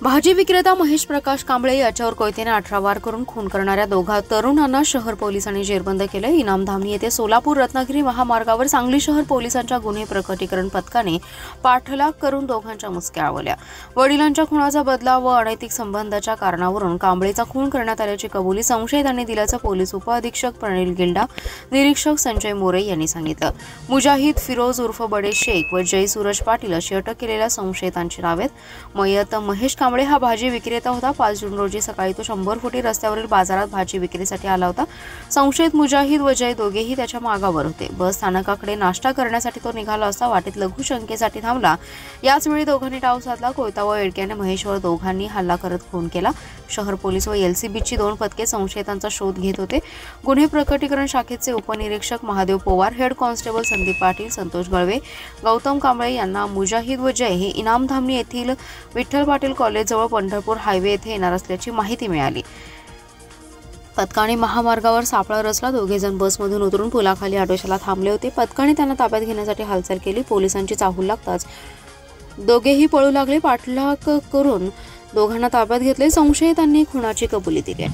भाजी विक्रेता महेश प्रकाश कांबळे याच्यावर कोयतेने 18 वार करून खून करणाऱ्या दोघा तरुणांना शहर पोलिसांनी जेरबंद केले। इनामधामणी येथे सोलापूर रत्नागिरी महामार्गावर सांगली शहर पोलिसांच्या गुन्हे प्रकटीकरण पथकाने पाठलाग करून दोघांच्या मुसक्या आवळल्या। वडिलांच्या खुनाचा बदला व अनैतिक संबंधाच्या कारणावरून कांबळेचा खून करण्यात आल्याची कबुली संशयितांनी दिल्याचं पोलीस उपअधीक्षक प्रणील गिल्डा, निरीक्षक संजय मोरे यांनी सांगितलं। मुजाहिद फिरोज उर्फ बडे शेख व जय सूरज पाटील अशी अटक केलेल्या संशयितांची नावे आहेत। मयत महेश कांबळे हा भाजी विक्रेता होता। 5 जून रोजी सकाळी तो 100 फुटी रस्त्यावरील बाजारात भाजी विक्रीसाठी आला होता। संशयित मुजाहिद व जय दोघेही त्याच्या मागावर होते। बस स्थानकाकडे नाश्ता करण्यासाठी तो निघाला असता वाटेत लघु शंकेसाठी थांबला। याच वेळी दोघांनी डाव साधला। कोयता व एडक्याने महेशवर दोघांनी हल्ला करत खून केला। शहर पोलीस व एलसीबीची 2 पथके संशयितांचा शोध घेत होते। गुन्हे प्रकटीकरण शाखेचे उपनिरीक्षक महादेव पवार, हेड कॉन्स्टेबल संदीप पाटील, संतोष गळवे, गौतम कांबळे यांना मुजाहिद व जय हे इनामधामणी येथील विठ्ठल पाटील कॉलेज जवळ पंढरपूर हायवे येथे येणार असल्याची माहिती मिळाली। पथकाने महामार्गावर सापळा रचला। दोघे जण बसमधून उतरून पुलाखाली ऑटोशाला थांबले होते। पथकाने त्यांना ताब्यात घेण्यासाठी हालचाल केली। पोलिसांची चाहूल लागताच दोघेही पळू लागले। पाठलाग करून दोघांना ताब्यात घेतले। संशयितांनी खुनाची कबुली दिली।